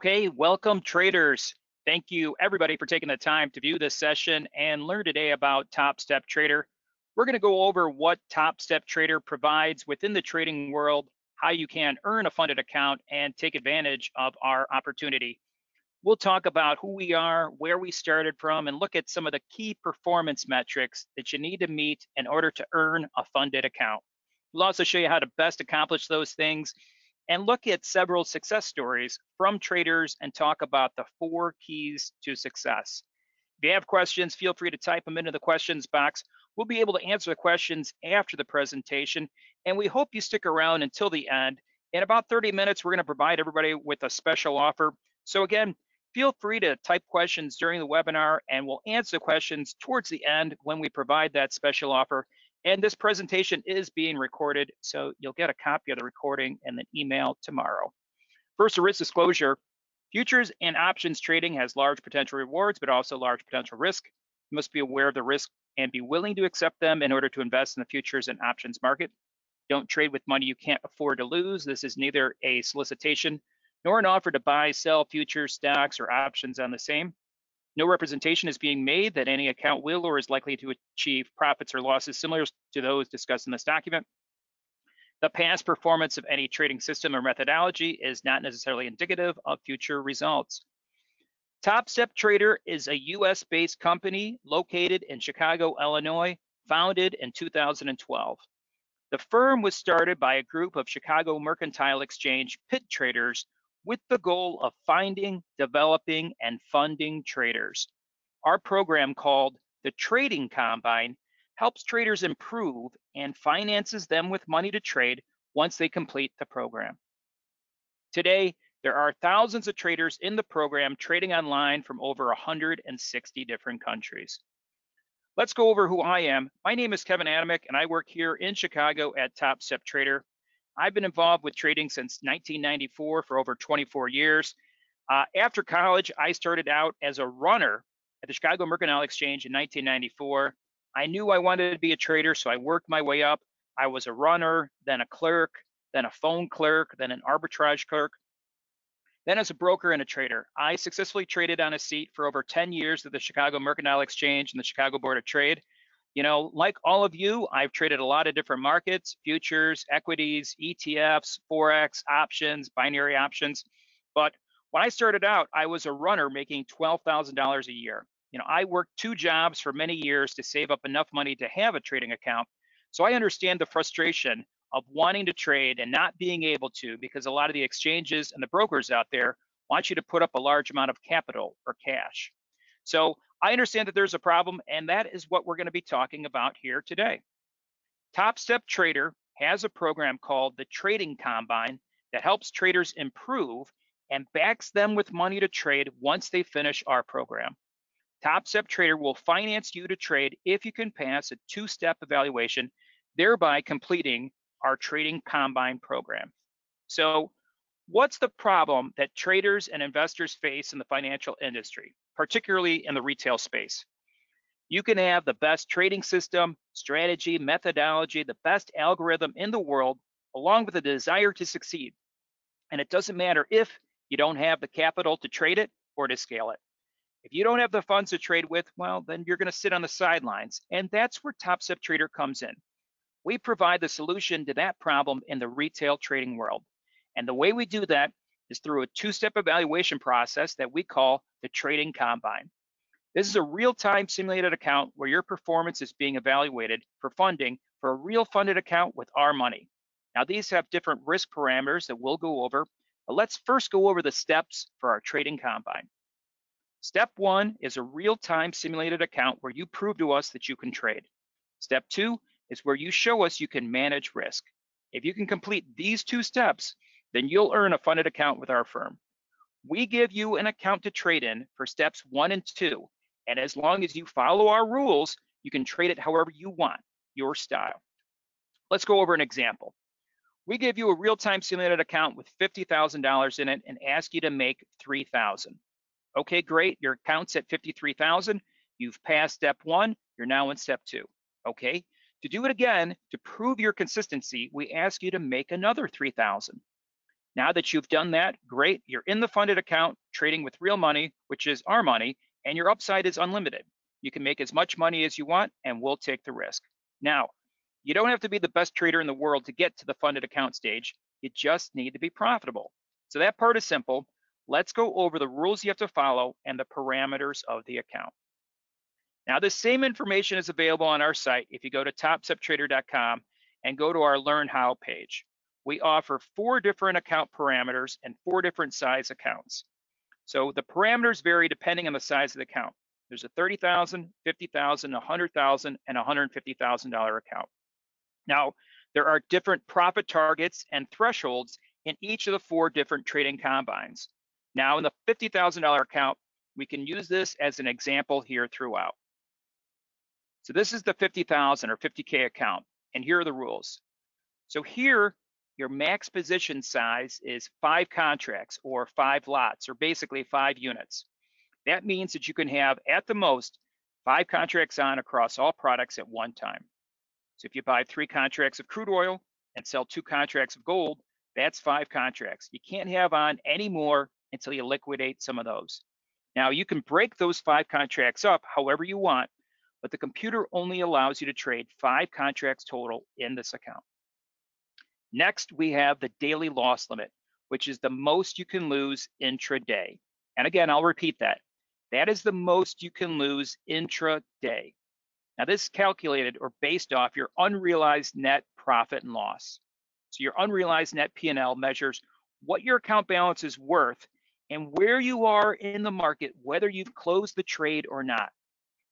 Okay, welcome traders. Thank you everybody for taking the time to view this session and learn today about TopstepTrader. We're going to go over what TopstepTrader provides within the trading world, how you can earn a funded account and take advantage of our opportunity. We'll talk about who we are, where we started from, and look at some of the key performance metrics that you need to meet in order to earn a funded account. We'll also show you how to best accomplish those things and look at several success stories from traders and talk about the 4 keys to success. If you have questions, feel free to type them into the questions box. We'll be able to answer the questions after the presentation, and we hope you stick around until the end. In about 30 minutes, we're going to provide everybody with a special offer. So again, feel free to type questions during the webinar, and we'll answer questions towards the end when we provide that special offer. And this presentation is being recorded, so you'll get a copy of the recording and an email tomorrow. First, a risk disclosure. Futures and options trading has large potential rewards, but also large potential risk. You must be aware of the risk and be willing to accept them in order to invest in the futures and options market. Don't trade with money you can't afford to lose. This is neither a solicitation nor an offer to buy, sell futures, stocks, or options on the same. No representation is being made that any account will or is likely to achieve profits or losses similar to those discussed in this document. The past performance of any trading system or methodology is not necessarily indicative of future results. TopstepTrader is a US-based company located in Chicago, Illinois, founded in 2012. The firm was started by a group of Chicago Mercantile Exchange pit traders with the goal of finding, developing, and funding traders. Our program, called the Trading Combine, helps traders improve and finances them with money to trade once they complete the program. Today, there are thousands of traders in the program trading online from over 160 different countries. Let's go over who I am. My name is Kevin Adamick, and I work here in Chicago at TopstepTrader. I've been involved with trading since 1994 for over 24 years. After college, I started out as a runner at the Chicago Mercantile Exchange in 1994. I knew I wanted to be a trader, so I worked my way up. I was a runner, then a clerk, then a phone clerk, then an arbitrage clerk, then as a broker and a trader. I successfully traded on a seat for over 10 years at the Chicago Mercantile Exchange and the Chicago Board of Trade. You know, like all of you, I've traded a lot of different markets: futures, equities, ETFs, Forex, options, binary options. But when I started out, I was a runner making $12,000 a year. You know, I worked 2 jobs for many years to save up enough money to have a trading account. So I understand the frustration of wanting to trade and not being able to, because a lot of the exchanges and the brokers out there want you to put up a large amount of capital or cash. So I understand that there's a problem, and that is what we're going to be talking about here today. TopstepTrader has a program called the Trading Combine that helps traders improve and backs them with money to trade once they finish our program. TopstepTrader will finance you to trade if you can pass a 2-step evaluation, thereby completing our Trading Combine program. So what's the problem that traders and investors face in the financial industry, particularly in the retail space? You can have the best trading system, strategy, methodology, the best algorithm in the world, along with a desire to succeed. And it doesn't matter if you don't have the capital to trade it or to scale it. If you don't have the funds to trade with, well, then you're going to sit on the sidelines. And that's where TopstepTrader comes in. We provide the solution to that problem in the retail trading world. And the way we do that is through a 2-step evaluation process that we call the Trading Combine. This is a real-time simulated account where your performance is being evaluated for funding for a real funded account with our money. Now, these have different risk parameters that we'll go over, but let's first go over the steps for our Trading Combine. Step 1 is a real-time simulated account where you prove to us that you can trade. Step 2 is where you show us you can manage risk. If you can complete these 2 steps, then you'll earn a funded account with our firm. We give you an account to trade in for steps 1 and 2, and as long as you follow our rules, you can trade it however you want, your style. Let's go over an example. We give you a real-time simulated account with $50,000 in it and ask you to make $3,000. Okay, great, your account's at $53,000. You've passed step 1, you're now in step 2. Okay, to do it again, to prove your consistency, we ask you to make another $3,000. Now that you've done that, great, you're in the funded account trading with real money, which is our money, and your upside is unlimited. You can make as much money as you want and we'll take the risk. Now, you don't have to be the best trader in the world to get to the funded account stage. You just need to be profitable. So that part is simple. Let's go over the rules you have to follow and the parameters of the account. Now, this same information is available on our site if you go to TopstepTrader.com and go to our Learn How page. We offer 4 different account parameters and 4 different size accounts. So the parameters vary depending on the size of the account. There's a $30,000, $50,000, $100,000, and $150,000 account. Now, there are different profit targets and thresholds in each of the 4 different trading combines. Now, in the $50,000 account, we can use this as an example here throughout. So this is the 50,000 or 50K account, and here are the rules. So here, your max position size is 5 contracts or 5 lots, or basically 5 units. That means that you can have, at the most, 5 contracts on across all products at one time. So if you buy 3 contracts of crude oil and sell 2 contracts of gold, that's 5 contracts. You can't have on any more until you liquidate some of those. Now, you can break those 5 contracts up however you want, but the computer only allows you to trade 5 contracts total in this account. Next, we have the daily loss limit, which is the most you can lose intraday. And again, I'll repeat that. That is the most you can lose intraday. Now, this is calculated or based off your unrealized net profit and loss. So your unrealized net P&L measures what your account balance is worth and where you are in the market, whether you've closed the trade or not.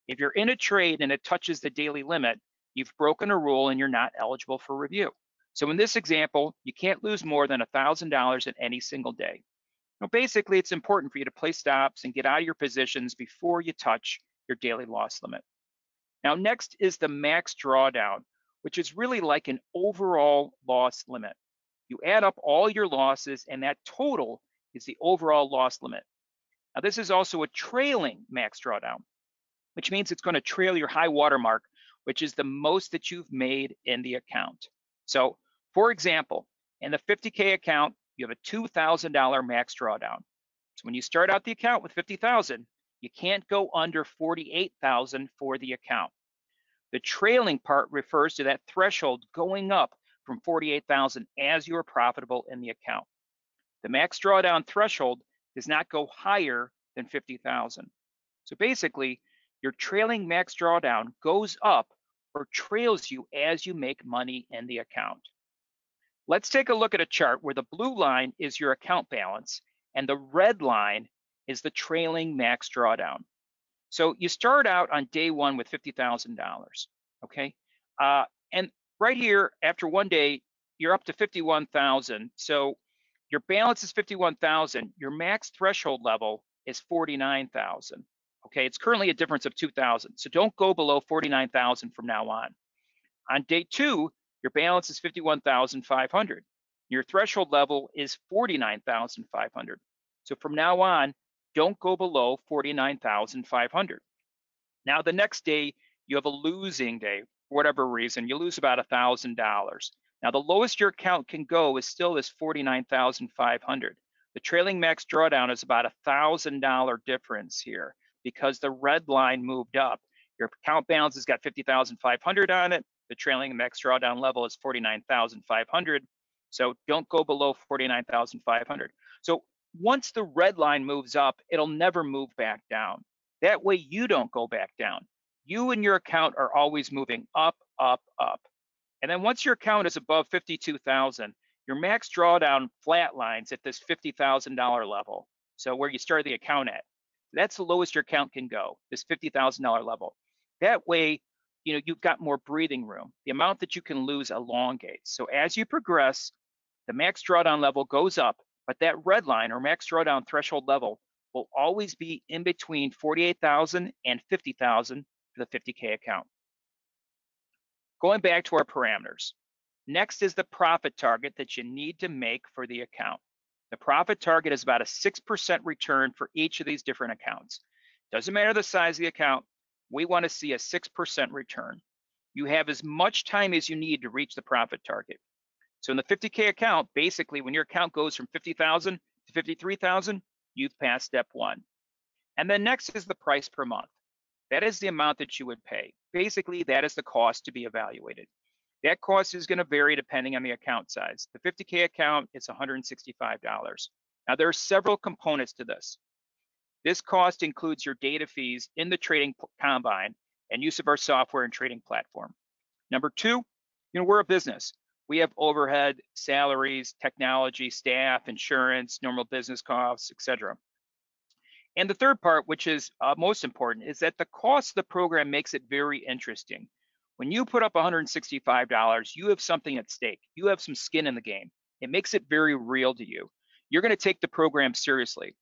If you're in a trade and it touches the daily limit, you've broken a rule and you're not eligible for review. So in this example, you can't lose more than $1,000 in any single day. Now, basically, it's important for you to place stops and get out of your positions before you touch your daily loss limit. Now, next is the max drawdown, which is really like an overall loss limit. You add up all your losses, and that total is the overall loss limit. Now, this is also a trailing max drawdown, which means it's going to trail your high water mark, which is the most that you've made in the account. So, for example, in the 50K account, you have a $2,000 max drawdown. So when you start out the account with 50,000, you can't go under 48,000 for the account. The trailing part refers to that threshold going up from 48,000 as you are profitable in the account. The max drawdown threshold does not go higher than 50,000. So basically, your trailing max drawdown goes up or trails you as you make money in the account. Let's take a look at a chart where the blue line is your account balance and the red line is the trailing max drawdown. So you start out on day 1 with $50,000, okay? And right here, after one day, you're up to 51,000. So your balance is 51,000. Your max threshold level is 49,000. Okay, it's currently a difference of 2,000. So don't go below 49,000 from now on. On day 2, your balance is 51,500. Your threshold level is 49,500. So from now on, don't go below 49,500. Now the next day, you have a losing day, for whatever reason, you lose about $1,000. Now the lowest your account can go is still this 49,500. The trailing max drawdown is about $1,000 difference here because the red line moved up. Your account balance has got 50,500 on it. The trailing max drawdown level is 49,500. So don't go below 49,500. So once the red line moves up, it'll never move back down. That way you don't go back down. You and your account are always moving up, up, up. And then once your account is above 52,000, your max drawdown flatlines at this $50,000 level. So where you started the account at, that's the lowest your account can go, this $50,000 level. That way, you've got more breathing room. The amount that you can lose elongates. So as you progress, the max drawdown level goes up, but that red line or max drawdown threshold level will always be in between 48,000 and 50,000 for the 50K account. Going back to our parameters. Next is the profit target that you need to make for the account. The profit target is about a 6% return for each of these different accounts. Doesn't matter the size of the account, we want to see a 6% return. You have as much time as you need to reach the profit target. So in the 50K account, basically when your account goes from 50,000 to 53,000, you've passed step 1. And then next is the price per month. That is the amount that you would pay. Basically, that is the cost to be evaluated. That cost is going to vary depending on the account size. The 50K account is $165. Now, there are several components to this. This cost includes your data fees in the trading combine and use of our software and trading platform. Number 2, we're a business. We have overhead, salaries, technology, staff, insurance, normal business costs, etc. And the third part, which is most important, is that the cost of the program makes it very interesting. When you put up $165, you have something at stake. You have some skin in the game. It makes it very real to you. You're going to take the program seriously.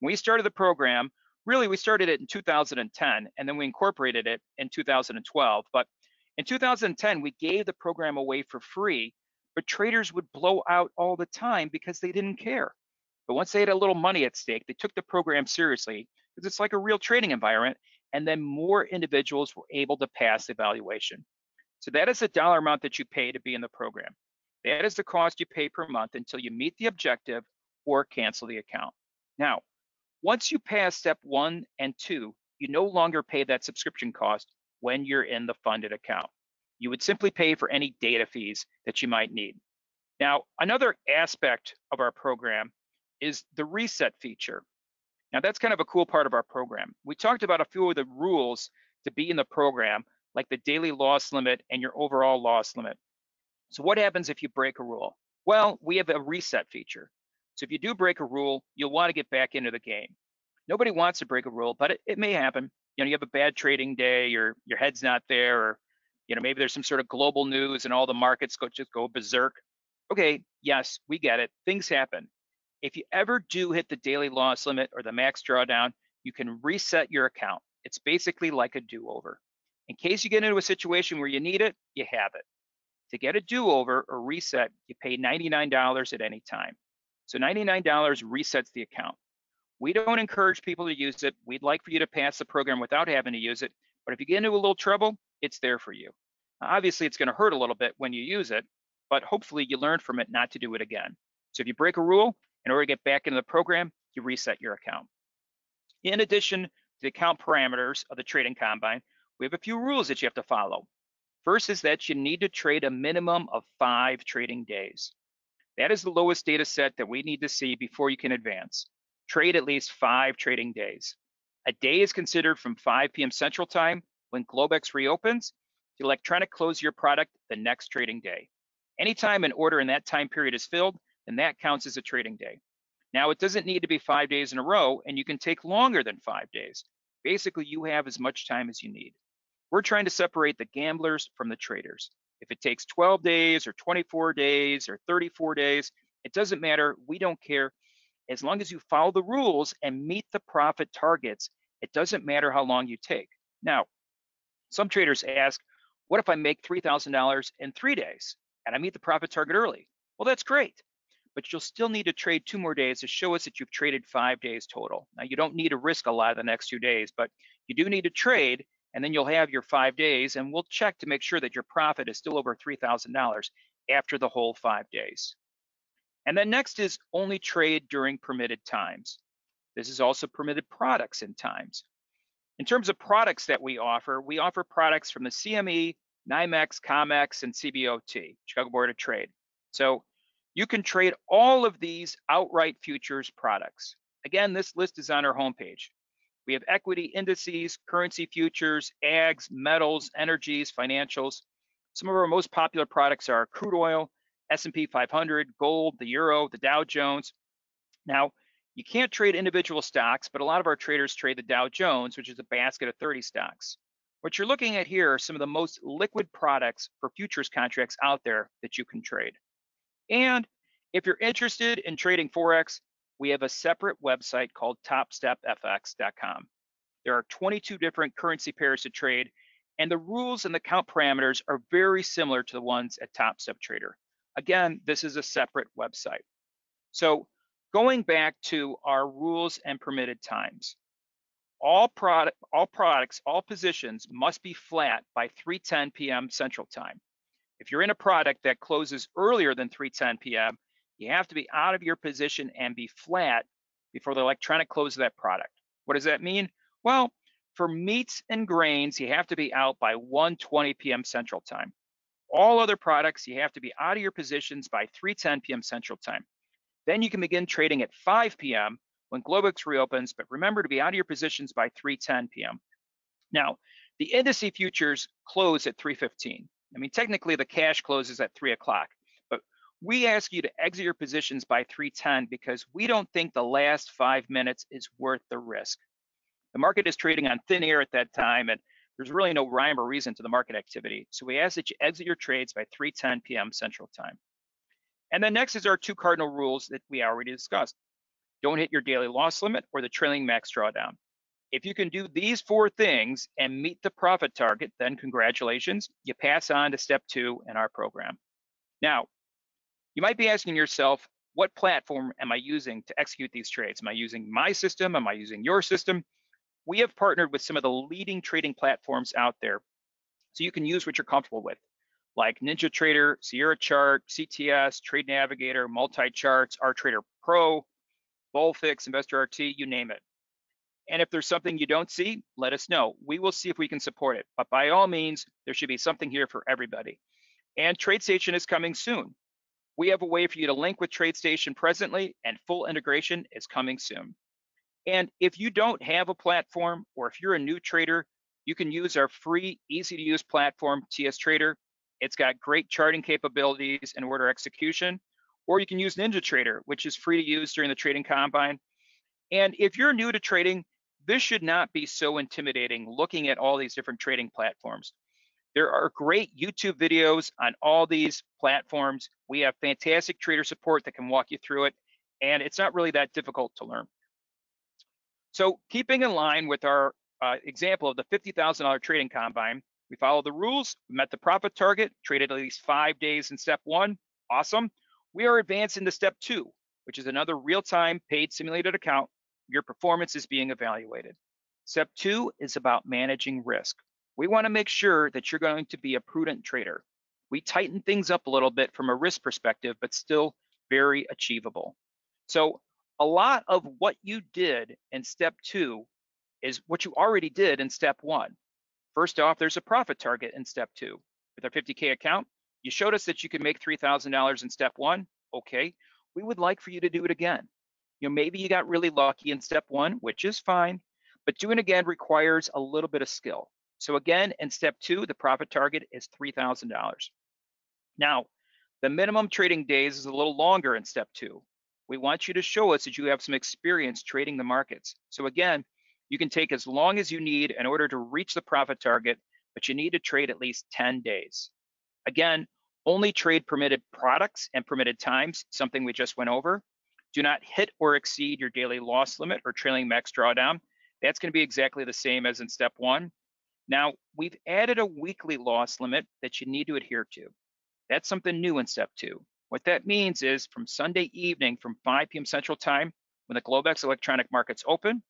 When we started the program, really we started it in 2010, and then we incorporated it in 2012. But in 2010, we gave the program away for free, but traders would blow out all the time because they didn't care. But once they had a little money at stake, they took the program seriously because it's like a real trading environment, and then more individuals were able to pass the evaluation. So that is the dollar amount that you pay to be in the program. That is the cost you pay per month until you meet the objective or cancel the account. Now, once you pass step 1 and 2, you no longer pay that subscription cost when you're in the funded account. You would simply pay for any data fees that you might need. Now, another aspect of our program is the reset feature. Now, that's kind of a cool part of our program. We talked about a few of the rules to be in the program, like the daily loss limit and your overall loss limit. So what happens if you break a rule? Well, we have a reset feature. So if you do break a rule, you'll want to get back into the game. Nobody wants to break a rule, but it may happen. You have a bad trading day, or your head's not there, or maybe there's some sort of global news and all the markets just go berserk. Okay, yes, we get it. Things happen. If you ever do hit the daily loss limit or the max drawdown, you can reset your account. It's basically like a do-over. In case you get into a situation where you need it, you have it. To get a do-over or reset, you pay $99 at any time. So $99 resets the account. We don't encourage people to use it. We'd like for you to pass the program without having to use it. But if you get into a little trouble, it's there for you. Now, obviously, it's going to hurt a little bit when you use it, but hopefully you learn from it not to do it again. So if you break a rule, in order to get back into the program, you reset your account. In addition to the account parameters of the trading combine, we have a few rules that you have to follow. First is that you need to trade a minimum of 5 trading days. That is the lowest data set that we need to see before you can advance. Trade at least 5 trading days. A day is considered from 5 p.m. Central Time when Globex reopens to electronic close your product the next trading day. Anytime an order in that time period is filled, then that counts as a trading day. Now, it doesn't need to be 5 days in a row, and you can take longer than 5 days. Basically, you have as much time as you need. We're trying to separate the gamblers from the traders. If it takes 12 days or 24 days or 34 days, it doesn't matter. We don't care. As long as you follow the rules and meet the profit targets, it doesn't matter how long you take. Now, some traders ask, what if I make $3,000 in 3 days and I meet the profit target early? Well, that's great, but you'll still need to trade 2 more days to show us that you've traded 5 days total. Now, you don't need to risk a lot of the next 2 days, but you do need to trade, and then you'll have your 5 days, and we'll check to make sure that your profit is still over $3,000 after the whole 5 days. And then next is only trade during permitted times. This is also permitted products and times. In terms of products that we offer products from the CME, NYMEX, COMEX, and CBOT, Chicago Board of Trade. So you can trade all of these outright futures products. Again, this list is on our homepage. We have equity indices, currency futures, ags, metals, energies, financials. Some of our most popular products are crude oil, S&P 500, gold, the euro, the Dow Jones. Now, you can't trade individual stocks, but a lot of our traders trade the Dow Jones, which is a basket of 30 stocks. What you're looking at here are some of the most liquid products for futures contracts out there that you can trade. And if you're interested in trading Forex, we have a separate website called TopstepFX.com. There are 22 different currency pairs to trade, and the rules and the count parameters are very similar to the ones at TopstepTrader. Again, this is a separate website. So going back to our rules and permitted times, all products, all positions must be flat by 3:10 p.m. Central Time. If you're in a product that closes earlier than 3:10 p.m., you have to be out of your position and be flat before the electronic close of that product. What does that mean? Well, for meats and grains, you have to be out by 1:20 p.m. Central Time. All other products, you have to be out of your positions by 3:10 p.m. Central Time. Then you can begin trading at 5 p.m. when Globex reopens, but remember to be out of your positions by 3:10 p.m. Now, the indice futures close at 3:15. I mean, technically the cash closes at 3 o'clock, but we ask you to exit your positions by 3:10 because we don't think the last 5 minutes is worth the risk. The market is trading on thin air at that time, and there's really no rhyme or reason to the market activity. So we ask that you exit your trades by 3:10 p.m. Central Time. And then next is our 2 cardinal rules that we already discussed. Don't hit your daily loss limit or the trailing max drawdown. If you can do these 4 things and meet the profit target, then congratulations, you pass on to step 2 in our program. Now, you might be asking yourself, what platform am I using to execute these trades? Am I using my system? Am I using your system? We have partnered with some of the leading trading platforms out there, so you can use what you're comfortable with, like NinjaTrader, Sierra Chart, CTS, Trade Navigator, Multi-Charts, RTrader Pro, Bullfix, Investor RT, you name it. And if there's something you don't see, let us know. We will see if we can support it. But by all means, there should be something here for everybody. And TradeStation is coming soon. We have a way for you to link with TradeStation presently, and full integration is coming soon. And if you don't have a platform, or if you're a new trader, you can use our free, easy-to-use platform, TSTrader. It's got great charting capabilities and order execution. Or you can use NinjaTrader, which is free to use during the trading combine. And if you're new to trading, this should not be so intimidating looking at all these different trading platforms. There are great YouTube videos on all these platforms. We have fantastic trader support that can walk you through it, and it's not really that difficult to learn. So keeping in line with our example of the $50,000 trading combine, we followed the rules, we met the profit target, traded at least 5 days in step 1, awesome. We are advancing to step 2, which is another real-time paid simulated account. Your performance is being evaluated. Step 2 is about managing risk. We want to make sure that you're going to be a prudent trader. We tighten things up a little bit from a risk perspective, but still very achievable. So a lot of what you did in step 2 is what you already did in step 1. First off, there's a profit target in step 2. With our 50K account, you showed us that you could make $3,000 in step 1. Okay, we would like for you to do it again. You know, maybe you got really lucky in step 1, which is fine, but doing it again requires a little bit of skill. So again, in step 2, the profit target is $3,000. Now, the minimum trading days is a little longer in step 2. We want you to show us that you have some experience trading the markets. So again, you can take as long as you need in order to reach the profit target, but you need to trade at least 10 days. Again, only trade permitted products and permitted times, something we just went over. Do not hit or exceed your daily loss limit or trailing max drawdown. That's going to be exactly the same as in step 1. Now, we've added a weekly loss limit that you need to adhere to. That's something new in step 2. What that means is from Sunday evening from 5 p.m. Central Time, when the Globex electronic markets open,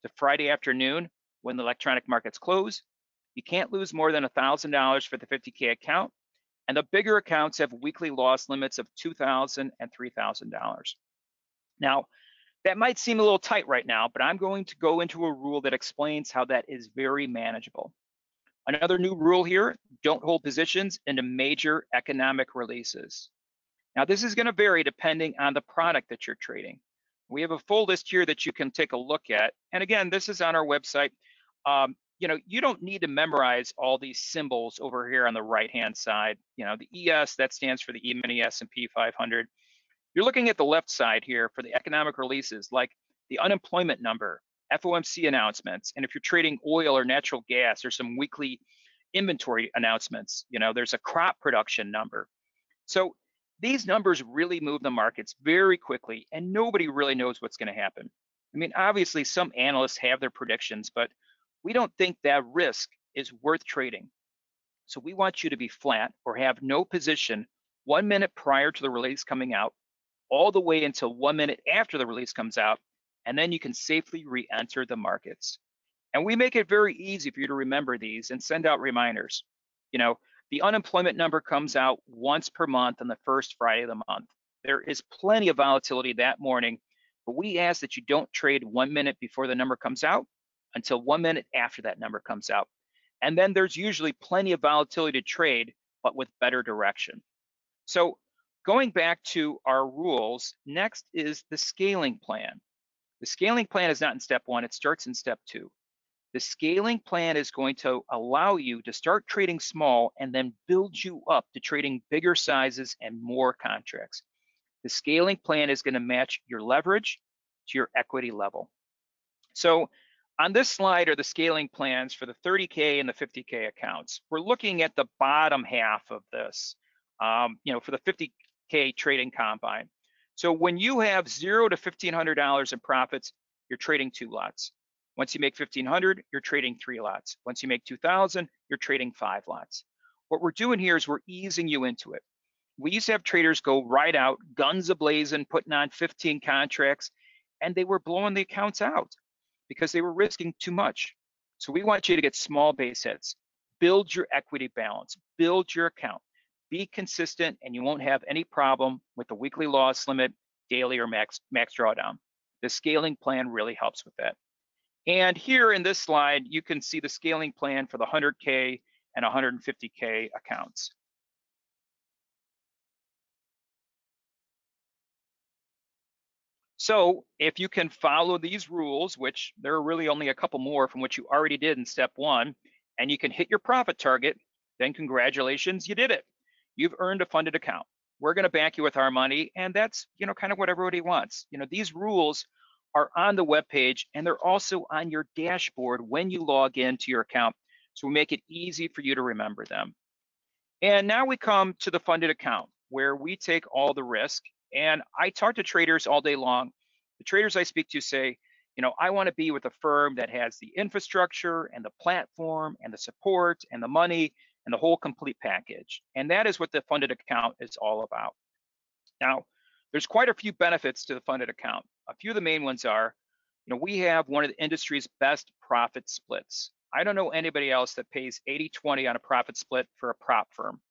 to Friday afternoon, when the electronic markets close, you can't lose more than $1,000 for the 50K account, and the bigger accounts have weekly loss limits of $2,000 and $3,000. Now, that might seem a little tight right now, but I'm going to go into a rule that explains how that is very manageable. Another new rule here, don't hold positions into major economic releases. Now, this is going to vary depending on the product that you're trading. We have a full list here that you can take a look at. And again, this is on our website. You know, you don't need to memorize all these symbols over here on the right-hand side. You know, the ES, that stands for the E-mini S&P 500. You're looking at the left side here for the economic releases, like the unemployment number, FOMC announcements, and if you're trading oil or natural gas, there's some weekly inventory announcements. You know, there's a crop production number. So these numbers really move the markets very quickly, and nobody really knows what's going to happen. I mean, obviously, some analysts have their predictions, but we don't think that risk is worth trading. So we want you to be flat or have no position 1 minute prior to the release coming out, all the way until 1 minute after the release comes out, and then you can safely re-enter the markets. And we make it very easy for you to remember these and send out reminders. You know, The unemployment number comes out once per month on the first Friday of the month. There is plenty of volatility that morning, but we ask that you don't trade 1 minute before the number comes out until 1 minute after that number comes out. And then there's usually plenty of volatility to trade, but with better direction. So going back to our rules, next is the scaling plan. The scaling plan is not in step 1, it starts in step 2. The scaling plan is going to allow you to start trading small and then build you up to trading bigger sizes and more contracts. The scaling plan is going to match your leverage to your equity level. So on this slide are the scaling plans for the 30K and the 50K accounts. We're looking at the bottom half of this, for the 50K trading combine. So when you have $0 to $1,500 in profits, you're trading 2 lots. Once you make 1,500, you're trading 3 lots. Once you make 2,000, you're trading 5 lots. What we're doing here is we're easing you into it. We used to have traders go right out, guns a-blazing, putting on 15 contracts, and they were blowing the accounts out because they were risking too much. So we want you to get small base hits, build your equity balance, build your account, be consistent, and you won't have any problem with the weekly loss limit, daily or max drawdown. The scaling plan really helps with that. And here in this slide, you can see the scaling plan for the 100K and 150K accounts. So if you can follow these rules, which there are really only a couple more from what you already did in step 1, and you can hit your profit target, then congratulations, you did it. You've earned a funded account. We're going to back you with our money, and that's kind of what everybody wants. These rules are on the web page, and they're also on your dashboard when you log into your account. So we make it easy for you to remember them. And now we come to the funded account, where we take all the risk. And I talk to traders all day long. The traders I speak to say, I want to be with a firm that has the infrastructure and the platform and the support and the money and the whole complete package. And that is what the funded account is all about. Now, there's quite a few benefits to the funded account. A few of the main ones are, we have one of the industry's best profit splits. I don't know anybody else that pays 80-20 on a profit split for a prop firm.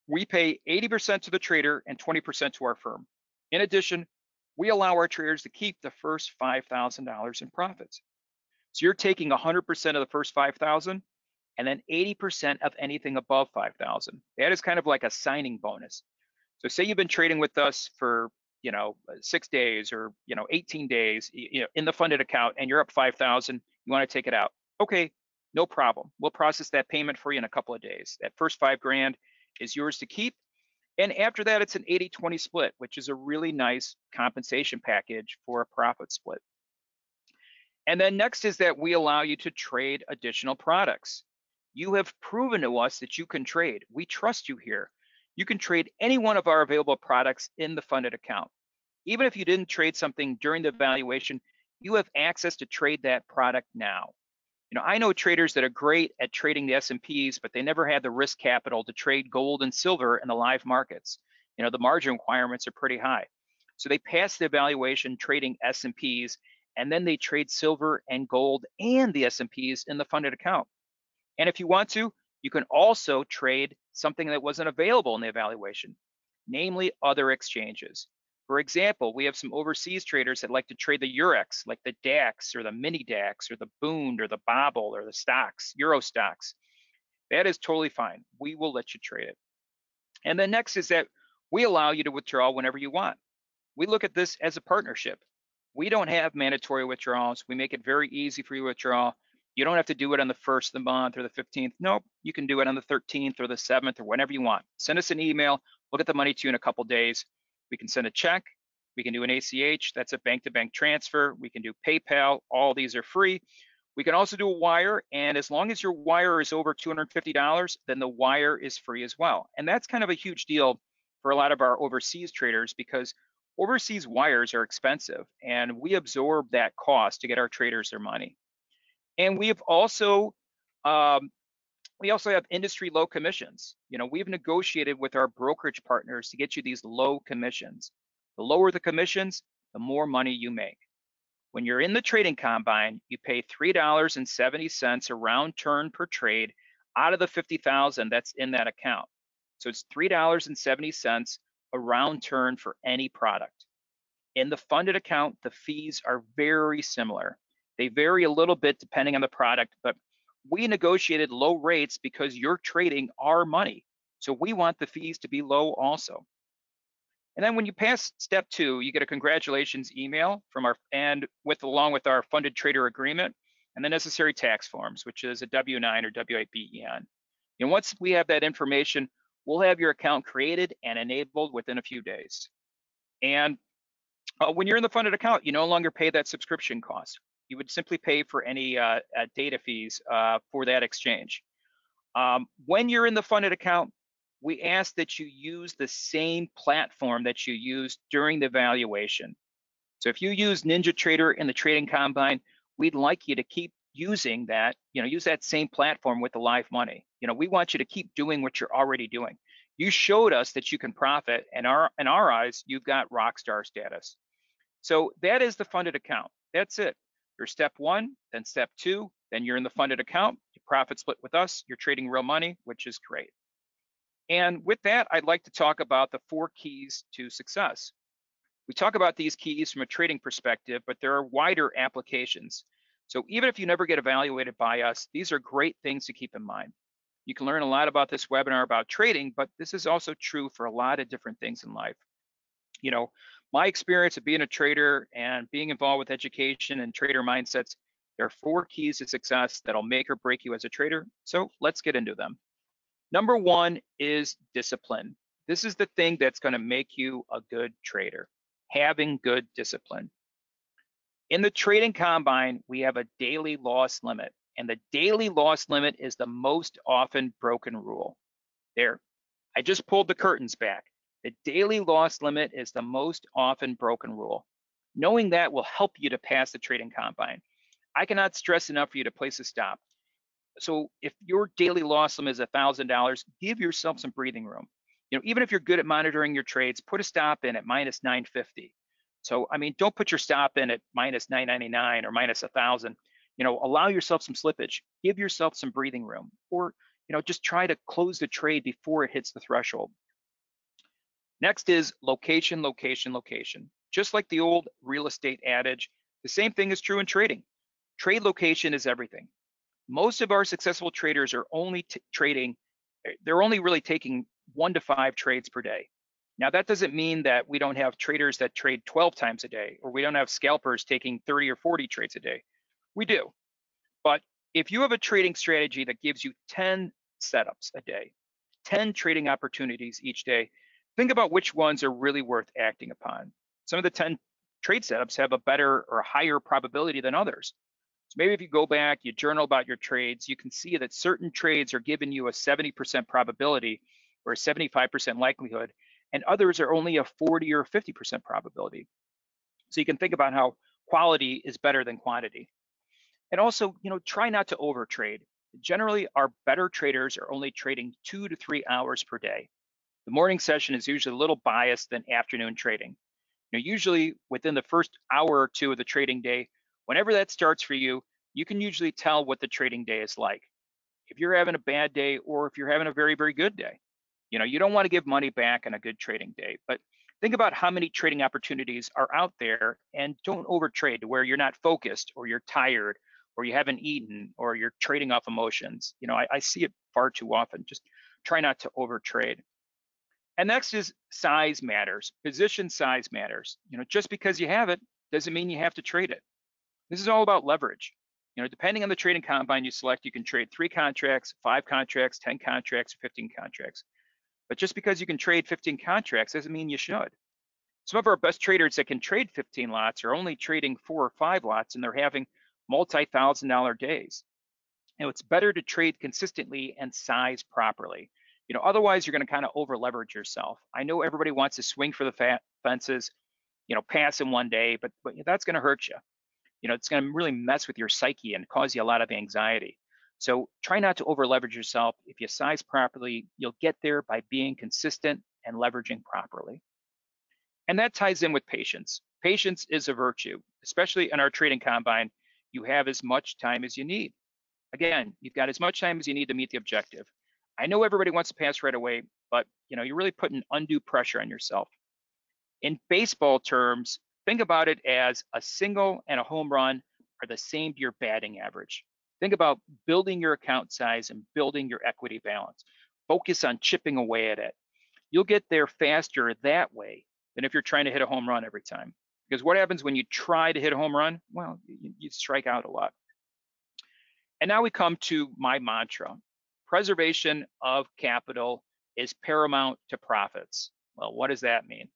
We pay 80% to the trader and 20% to our firm. In addition, we allow our traders to keep the first $5,000 in profits. So you're taking 100% of the first $5,000 and then 80% of anything above $5,000. That is kind of like a signing bonus. So say you've been trading with us for 6 days or 18 days in the funded account, and you're up 5,000, you want to take it out. Okay, no problem. We'll process that payment for you in a couple of days. That first $5,000 is yours to keep. And after that, it's an 80-20 split, which is a really nice compensation package for a profit split. And then next is that we allow you to trade additional products. You have proven to us that you can trade. We trust you here. You can trade any one of our available products in the funded account. Even if you didn't trade something during the valuation, you have access to trade that product now. I know traders that are great at trading the S&Ps, but they never had the risk capital to trade gold and silver in the live markets. The margin requirements are pretty high. So they pass the evaluation trading S&Ps, and then they trade silver and gold and the S&Ps in the funded account. And if you want to, you can also trade something that wasn't available in the evaluation, namely other exchanges. For example, we have some overseas traders that like to trade the Eurex, like the DAX or the mini DAX or the Bund or the Bobble or the stocks, Euro stocks. That is totally fine. We will let you trade it. And then next is that we allow you to withdraw whenever you want. We look at this as a partnership. We don't have mandatory withdrawals. We make it very easy for you to withdraw. You don't have to do it on the 1st of the month or the 15th. Nope, you can do it on the 13th or the 7th or whenever you want. Send us an email. We'll get the money to you in a couple days. We can send a check. We can do an ACH. That's a bank-to-bank transfer. We can do PayPal. All these are free. We can also do a wire. And as long as your wire is over $250, then the wire is free as well. And that's kind of a huge deal for a lot of our overseas traders because overseas wires are expensive. And we absorb that cost to get our traders their money. And we have also have industry low commissions. We've negotiated with our brokerage partners to get you these low commissions. The lower the commissions, the more money you make. When you're in the trading combine, you pay $3.70 a round turn per trade out of the 50,000 that's in that account. So it's $3.70 a round turn for any product. In the funded account, the fees are very similar. They vary a little bit depending on the product, but we negotiated low rates because you're trading our money. So we want the fees to be low also. And then when you pass step 2, you get a congratulations email from along with our funded trader agreement and the necessary tax forms, which is a W-9 or W-8BEN. And once we have that information, we'll have your account created and enabled within a few days. And when you're in the funded account, you no longer pay that subscription cost. You would simply pay for any data fees for that exchange. When you're in the funded account, we ask that you use the same platform that you used during the valuation. So if you use NinjaTrader in the trading combine, we'd like you to keep using that, use that same platform with the live money. We want you to keep doing what you're already doing. You showed us that you can profit, and in our eyes, you've got rock star status. So that is the funded account. That's it. You're step 1, then step 2, then you're in the funded account. You profit split with us. You're trading real money, which is great. And with that, I'd like to talk about the 4 keys to success. We talk about these keys from a trading perspective, but there are wider applications. So even if you never get evaluated by us, these are great things to keep in mind. You can learn a lot about this webinar about trading, but this is also true for a lot of different things in life. My experience of being a trader and being involved with education and trader mindsets, there are 4 keys to success that'll make or break you as a trader. So let's get into them. Number 1 is discipline. This is the thing that's going to make you a good trader, having good discipline. In the trading combine, we have a daily loss limit, and the daily loss limit is the most often broken rule. There, I just pulled the curtains back. The daily loss limit is the most often broken rule. Knowing that will help you to pass the trading combine. I cannot stress enough for you to place a stop. So if your daily loss limit is $1,000, give yourself some breathing room. Even if you're good at monitoring your trades, put a stop in at minus 950. So, don't put your stop in at minus 999 or minus 1,000. Allow yourself some slippage. Give yourself some breathing room, or just try to close the trade before it hits the threshold. Next is location, location, location. Just like the old real estate adage, the same thing is true in trading. Trade location is everything. Most of our successful traders are only they're only really taking 1 to 5 trades per day. Now, that doesn't mean that we don't have traders that trade 12 times a day, or we don't have scalpers taking 30 or 40 trades a day. We do. But if you have a trading strategy that gives you 10 setups a day, 10 trading opportunities each day, think about which ones are really worth acting upon. Some of the 10 trade setups have a better or higher probability than others. So maybe if you go back, you journal about your trades, you can see that certain trades are giving you a 70% probability or a 75% likelihood, and others are only a 40 or 50% probability. So you can think about how quality is better than quantity. And also, try not to overtrade. Generally, our better traders are only trading 2 to 3 hours per day. The morning session is usually a little biased than afternoon trading. Usually within the first hour or 2 of the trading day, whenever that starts for you, you can usually tell what the trading day is like. If you're having a bad day or if you're having a very, very good day, you don't want to give money back on a good trading day, but think about how many trading opportunities are out there, and don't overtrade to where you're not focused or you're tired or you haven't eaten or you're trading off emotions. I see it far too often. Just try not to overtrade. And next is size matters. Position size matters. Just because you have it doesn't mean you have to trade it. This is all about leverage. Depending on the trading combine you select, you can trade 3 contracts, 5 contracts, 10 contracts, or 15 contracts. But just because you can trade 15 contracts doesn't mean you should. Some of our best traders that can trade 15 lots are only trading 4 or 5 lots, and they're having multi-$1,000 days. It's better to trade consistently and size properly. Otherwise you're going to kind of over leverage yourself. I know everybody wants to swing for the fences, pass in one day, but that's going to hurt you. It's going to really mess with your psyche and cause you a lot of anxiety. So try not to over leverage yourself. If you size properly, you'll get there by being consistent and leveraging properly. And that ties in with patience. Patience is a virtue, especially in our trading combine. You have as much time as you need. Again, you've got as much time as you need to meet the objective. I know everybody wants to pass right away, but you're really putting undue pressure on yourself. In baseball terms, think about it as a single and a home run are the same to your batting average. Think about building your account size and building your equity balance. Focus on chipping away at it. You'll get there faster that way than if you're trying to hit a home run every time. Because what happens when you try to hit a home run? Well, you strike out a lot. And now we come to my mantra. Preservation of capital is paramount to profits. Well, what does that mean?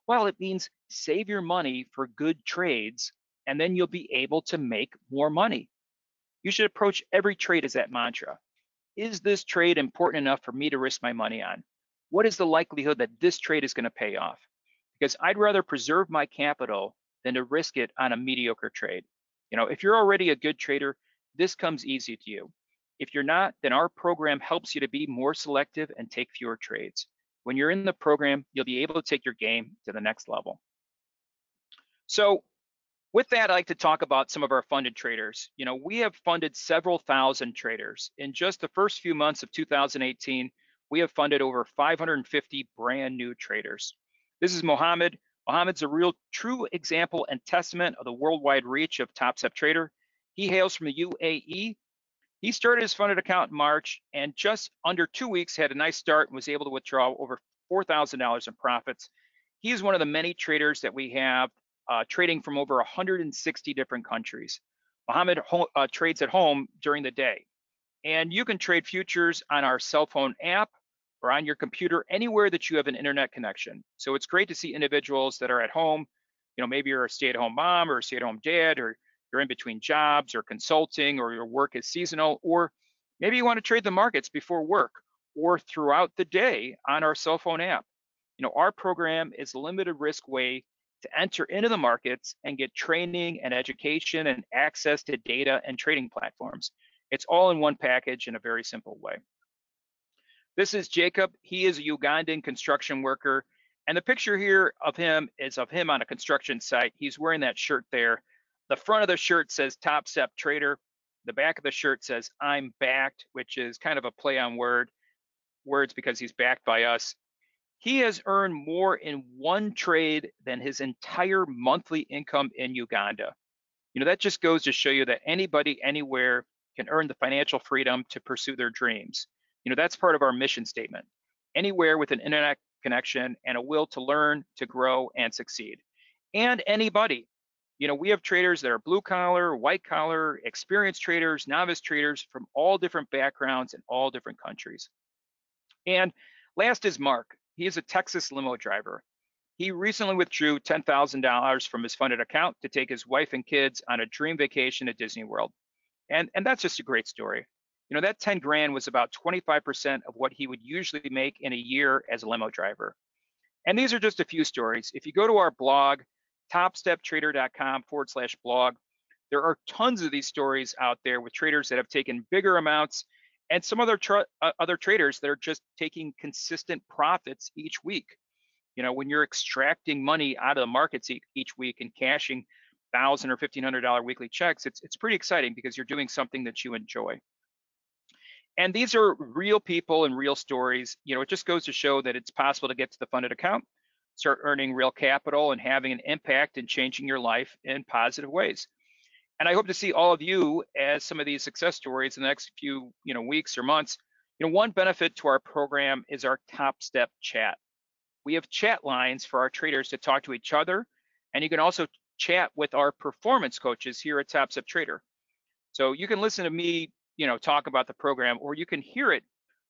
Well, it means save your money for good trades, and then you'll be able to make more money. You should approach every trade as that mantra. Is this trade important enough for me to risk my money on? What is the likelihood that this trade is going to pay off? Because I'd rather preserve my capital than to risk it on a mediocre trade. If you're already a good trader, this comes easy to you. If you're not, then our program helps you to be more selective and take fewer trades. When you're in the program, you'll be able to take your game to the next level. So with that, I'd like to talk about some of our funded traders. We have funded several thousand traders. In just the first few months of 2018, we have funded over 550 brand new traders. This is Mohammed. Mohammed's a real true example and testament of the worldwide reach of TopstepTrader. He hails from the UAE. He started his funded account in March and just under 2 weeks had a nice start and was able to withdraw over $4,000 in profits. He is one of the many traders that we have trading from over 160 different countries. Mohammed trades at home during the day. And you can trade futures on our cell phone app or on your computer anywhere that you have an internet connection. So it's great to see individuals that are at home. Maybe you're a stay-at-home mom or a stay-at-home dad, or you're in between jobs or consulting, or your work is seasonal, or maybe you want to trade the markets before work or throughout the day on our cell phone app. Our program is a limited risk way to enter into the markets and get training and education and access to data and trading platforms. It's all in one package in a very simple way. This is Jacob. He is a Ugandan construction worker. And the picture here of him is of him on a construction site. He's wearing that shirt there. The front of the shirt says TopstepTrader. The back of the shirt says I'm backed, which is kind of a play on words because he's backed by us. He has earned more in one trade than his entire monthly income in Uganda. That just goes to show you that anybody, anywhere can earn the financial freedom to pursue their dreams. That's part of our mission statement. Anywhere with an internet connection and a will to learn, to grow, and succeed. And anybody. We have traders that are blue collar, white collar, experienced traders, novice traders from all different backgrounds and all different countries. And last is Mark. He is a Texas limo driver. He recently withdrew $10,000 from his funded account to take his wife and kids on a dream vacation at Disney World. And that's just a great story. That 10 grand was about 25% of what he would usually make in a year as a limo driver. And these are just a few stories. If you go to our blog, TopstepTrader.com/blog, there are tons of these stories out there with traders that have taken bigger amounts and some other traders that are just taking consistent profits each week. When you're extracting money out of the markets each week and cashing $1,000 or $1,500 weekly checks, it's pretty exciting because you're doing something that you enjoy. And these are real people and real stories. It just goes to show that it's possible to get to the funded account, start earning real capital and having an impact and changing your life in positive ways. And I hope to see all of you as some of these success stories in the next few weeks or months. One benefit to our program is our Top Step chat. We have chat lines for our traders to talk to each other, and you can also chat with our performance coaches here at TopstepTrader. So you can listen to me, talk about the program, or you can hear it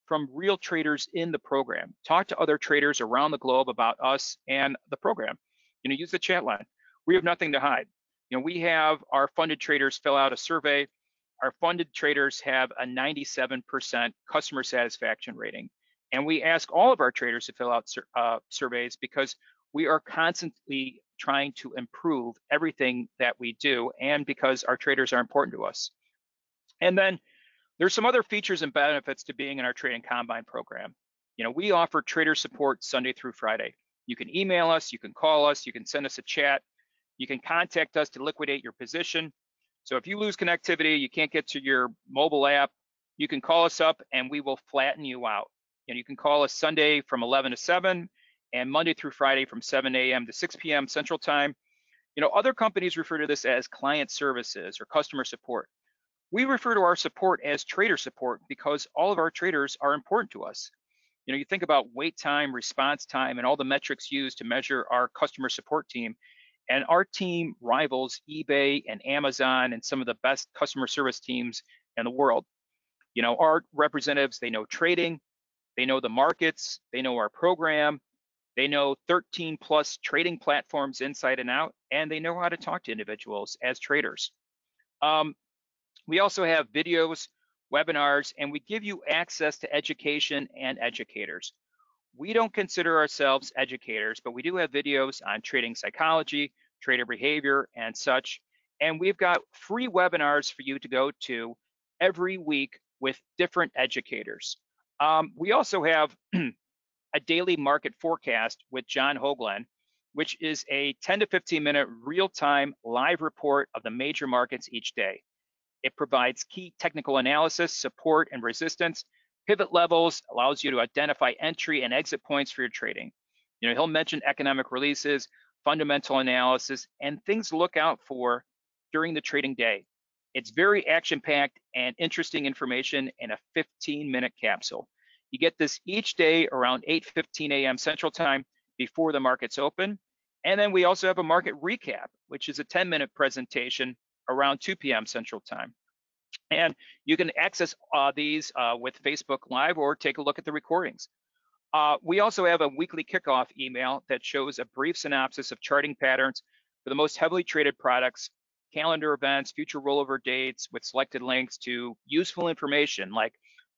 from real traders in the program. Talk to other traders around the globe about us and the program. Use the chat line. We have nothing to hide. We have our funded traders fill out a survey. Our funded traders have a 97% customer satisfaction rating. And we ask all of our traders to fill out surveys because we are constantly trying to improve everything that we do, and because our traders are important to us. And then there's some other features and benefits to being in our Trading Combine program. We offer trader support Sunday through Friday. You can email us, you can call us, you can send us a chat, you can contact us to liquidate your position. So if you lose connectivity, you can't get to your mobile app, you can call us up and we will flatten you out. And you can call us Sunday from 11 to 7 and Monday through Friday from 7 a.m. to 6 p.m. Central Time. Other companies refer to this as client services or customer support. We refer to our support as trader support because all of our traders are important to us. You think about wait time, response time, and all the metrics used to measure our customer support team. And our team rivals eBay and Amazon and some of the best customer service teams in the world. Our representatives, they know trading, they know the markets, they know our program, they know 13 plus trading platforms inside and out, and they know how to talk to individuals as traders. We also have videos, webinars, and we give you access to education and educators. We don't consider ourselves educators, but we do have videos on trading psychology, trader behavior, and such. And we've got free webinars for you to go to every week with different educators. We also have a daily market forecast with John Hoagland, which is a 10 to 15 minute real-time live report of the major markets each day. It provides key technical analysis, support and resistance, pivot levels, allows you to identify entry and exit points for your trading. He'll mention economic releases, fundamental analysis, and things to look out for during the trading day. It's very action-packed and interesting information in a 15-minute capsule. You get this each day around 8:15 a.m. Central Time before the markets open. And then we also have a market recap, which is a 10-minute presentation around 2 p.m. Central Time. And you can access these with Facebook Live or take a look at the recordings. We also have a weekly kickoff email that shows a brief synopsis of charting patterns for the most heavily traded products, calendar events, future rollover dates with selected links to useful information like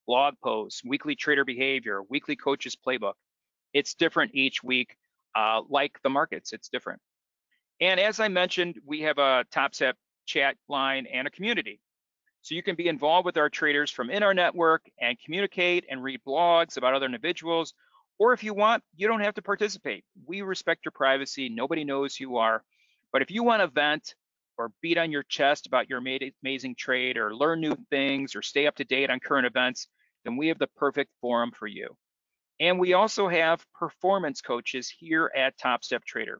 blog posts, weekly trader behavior, weekly coaches playbook. It's different each week, like the markets, it's different. And as I mentioned, we have a TopStep chat line and a community. So you can be involved with our traders from in our network and communicate and read blogs about other individuals. Or if you want, you don't have to participate. We respect your privacy. Nobody knows who you are. But if you want to vent or beat on your chest about your amazing trade or learn new things or stay up to date on current events, then we have the perfect forum for you. And we also have performance coaches here at TopstepTrader.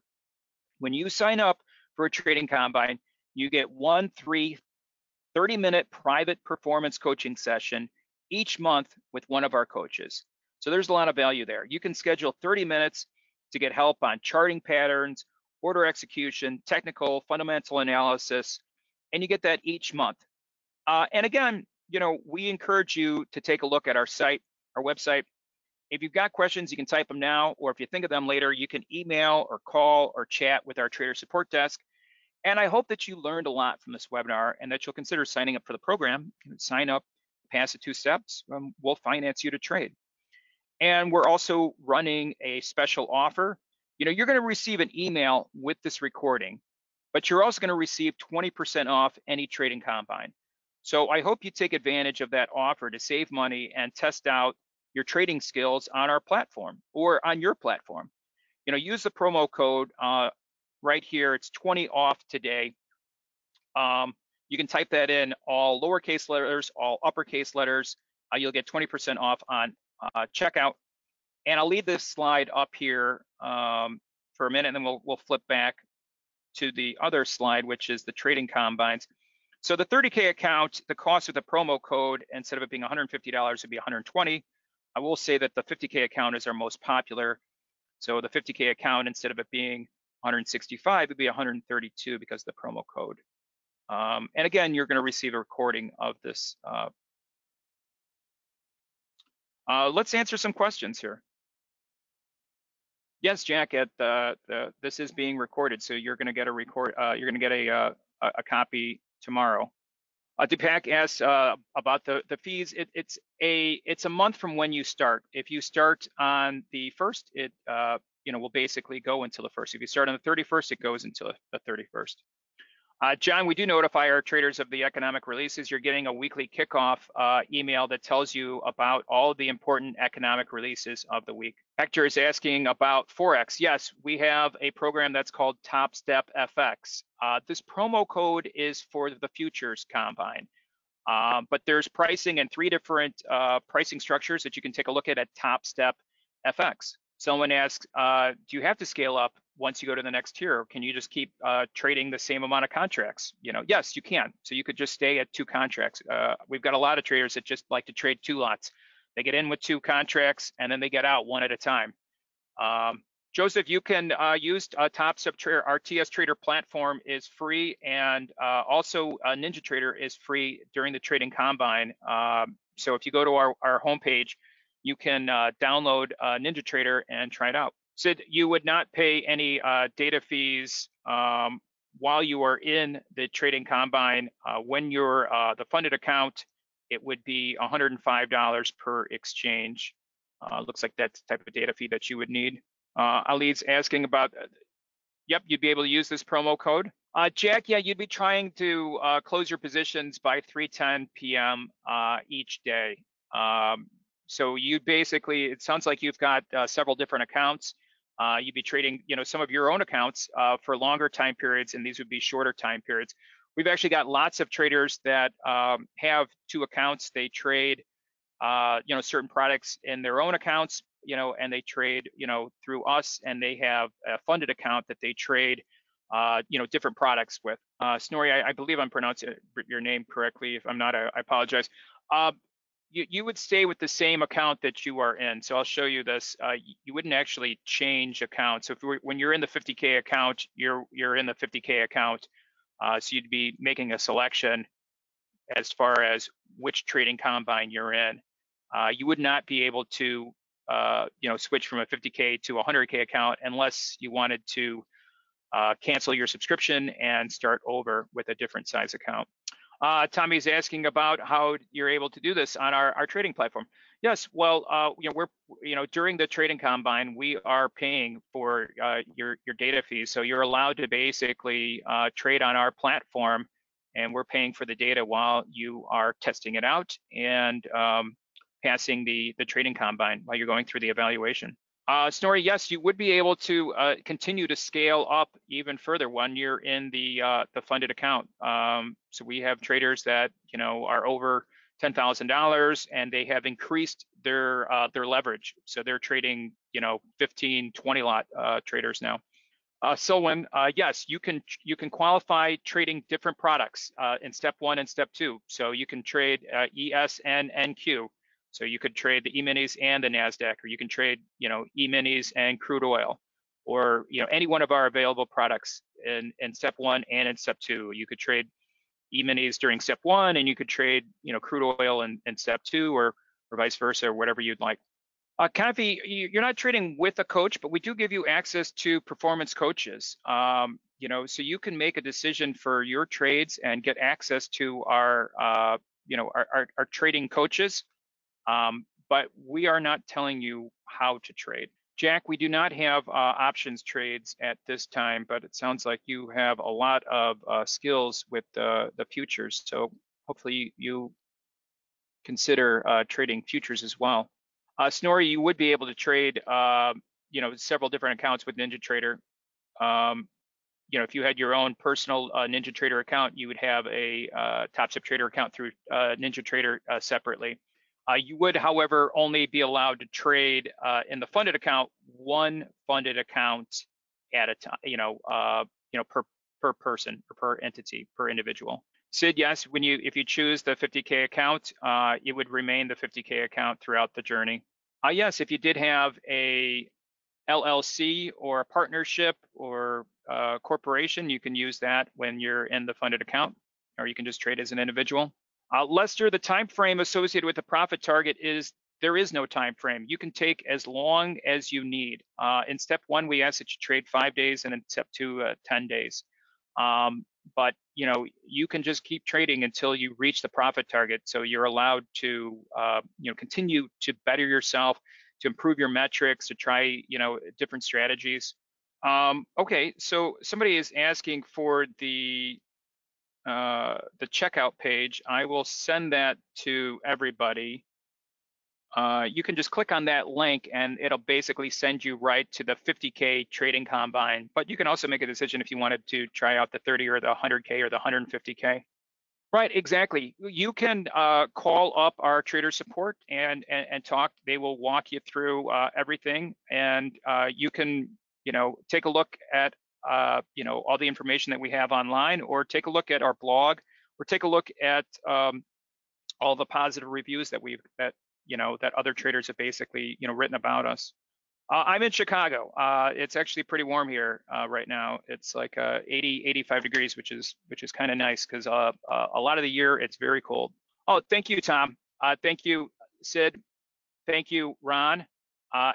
When you sign up for a trading combine, you get 1 free 30-minute private performance coaching session each month with one of our coaches. So there's a lot of value there. You can schedule 30 minutes to get help on charting patterns, order execution, technical, fundamental analysis, and you get that each month. And again, we encourage you to take a look at our site, our website. If you've got questions, you can type them now, or if you think of them later, you can email or call or chat with our trader support desk. And I hope that you learned a lot from this webinar and that you'll consider signing up for the program. You can sign up, pass the 2 steps, we'll finance you to trade. And we're also running a special offer. You're going to receive an email with this recording, but you're also going to receive 20% off any trading combine. So I hope you take advantage of that offer to save money and test out your trading skills on our platform or on your platform. Use the promo code right here. It's 20 off today. You can type that in all lowercase letters, all uppercase letters. You'll get 20% off on checkout. And I'll leave this slide up here for a minute, and then we'll flip back to the other slide, which is the trading combines. So the 30K account, the cost with the promo code, instead of it being $150, would be $120. I will say that the 50K account is our most popular. So the 50K account, instead of it being $165, would be $132 because of the promo code. And again, you're going to receive a recording of this. Let's answer some questions here. Yes, Jack, this is being recorded, so you're going to get you're going to get a copy tomorrow. Deepak asks about the fees. It's a month from when you start. If you start on the 1st, it will basically go until the 1st. If you start on the 31st, it goes until the 31st. John, we do notify our traders of the economic releases. You're getting a weekly kickoff email that tells you about all the important economic releases of the week. Hector is asking about Forex. Yes, we have a program that's called TopstepFX. This promo code is for the futures combine, but there's pricing in 3 different pricing structures that you can take a look at TopstepFX. Someone asks, do you have to scale up once you go to the next tier? Or can you just keep trading the same amount of contracts? Yes, you can. So you could just stay at 2 contracts. We've got a lot of traders that just like to trade 2 lots. They get in with 2 contracts and then they get out 1 at a time. Joseph, you can use TopstepTrader. Our TS Trader platform is free, and also NinjaTrader is free during the trading combine. So if you go to our homepage, you can download NinjaTrader and try it out. Sid, you would not pay any data fees while you are in the trading combine. When you're the funded account, it would be $105 per exchange. Looks like that's the type of data fee that you would need. Ali's asking about, yep, you'd be able to use this promo code. Jack, yeah, you'd be trying to close your positions by 3:10 p.m. Each day. So you basically, it sounds like you've got several different accounts. You'd be trading, some of your own accounts for longer time periods, and these would be shorter time periods. We've actually got lots of traders that have 2 accounts. They trade, certain products in their own accounts, and they trade, through us, and they have a funded account that they trade, different products with. Snorri, I believe I'm pronouncing your name correctly. If I'm not, I apologize. You would stay with the same account that you are in. So I'll show you this. You wouldn't actually change accounts. So when you're in the 50K account, you're in the 50K account. So you'd be making a selection as far as which trading combine you're in. You would not be able to, switch from a 50K to a 100K account unless you wanted to cancel your subscription and start over with a different size account. Tommy's asking about how you're able to do this on our trading platform. Yes, well, we're, during the trading combine, we are paying for your data fees. So you're allowed to basically trade on our platform, and we're paying for the data while you are testing it out and passing the trading combine while you're going through the evaluation. Snorri, yes, you would be able to continue to scale up even further when you're in the funded account. So we have traders that are over $10,000, and they have increased their leverage. So they're trading 15, 20 lot traders now. Selwyn, yes, you can qualify trading different products in step 1 and step 2. So you can trade ES and NQ. So you could trade the E-minis and the NASDAQ, or you can trade, E-minis and crude oil, or, any one of our available products in step 1 and in step 2. You could trade E-minis during step 1, and you could trade, crude oil in step 2, or vice versa, or whatever you'd like. Kavi, you're not trading with a coach, but we do give you access to performance coaches. So you can make a decision for your trades and get access to our trading coaches. But we are not telling you how to trade. Jack, we do not have options trades at this time, but it sounds like you have a lot of skills with the futures. So hopefully you consider trading futures as well. Snorri, you would be able to trade, several different accounts with NinjaTrader. If you had your own personal NinjaTrader account, you would have a TopstepTrader account through NinjaTrader separately. You would, however, only be allowed to trade in the funded account, 1 funded account at a time, per person, or per entity, per individual. Sid, yes, if you choose the 50K account, it would remain the 50K account throughout the journey. Yes, if you did have a LLC or a partnership or a corporation, you can use that when you're in the funded account, or you can just trade as an individual. Lester, the time frame associated with the profit target is there is no time frame. You can take as long as you need. In step 1, we ask that you trade 5 days, and in step 2, 10 days. But you can just keep trading until you reach the profit target. So you're allowed to continue to better yourself, to improve your metrics, to try different strategies. Okay, so somebody is asking for the the checkout page. I will send that to everybody. You can just click on that link and it'll basically send you right to the 50K trading combine. But you can also make a decision if you wanted to try out the 30 or the 100K or the 150K. Right, exactly. You can call up our trader support and talk. They will walk you through everything, and you can, take a look at, all the information that we have online, or take a look at our blog, or take a look at all the positive reviews that that other traders have basically, written about us. I'm in Chicago. It's actually pretty warm here right now. It's like 80, 85 degrees, which is kind of nice because a lot of the year it's very cold. Oh, thank you, Tom. Thank you, Sid. Thank you, Ron.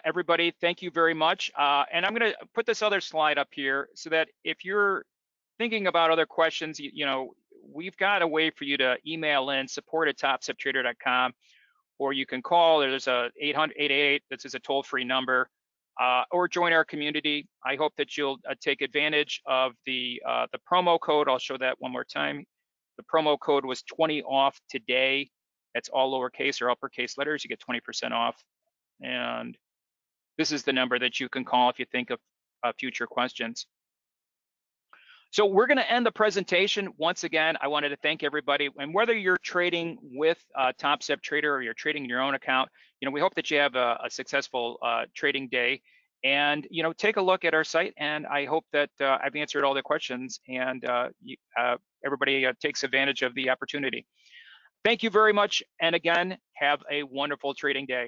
Everybody, thank you very much. And I'm going to put this other slide up here so that if you're thinking about other questions, we've got a way for you to email in support@topsteptrader.com, or you can call. There's a 800-888. This is a toll-free number. Or join our community. I hope that you'll take advantage of the promo code. I'll show that one more time. The promo code was 20 off today. That's all lowercase or uppercase letters. You get 20% off. And this is the number that you can call if you think of future questions. So we're going to end the presentation. Once again, I wanted to thank everybody. And whether you're trading with TopstepTrader or you're trading in your own account, we hope that you have a successful trading day. And take a look at our site. And I hope that I've answered all the questions, and everybody takes advantage of the opportunity. Thank you very much. And again, have a wonderful trading day.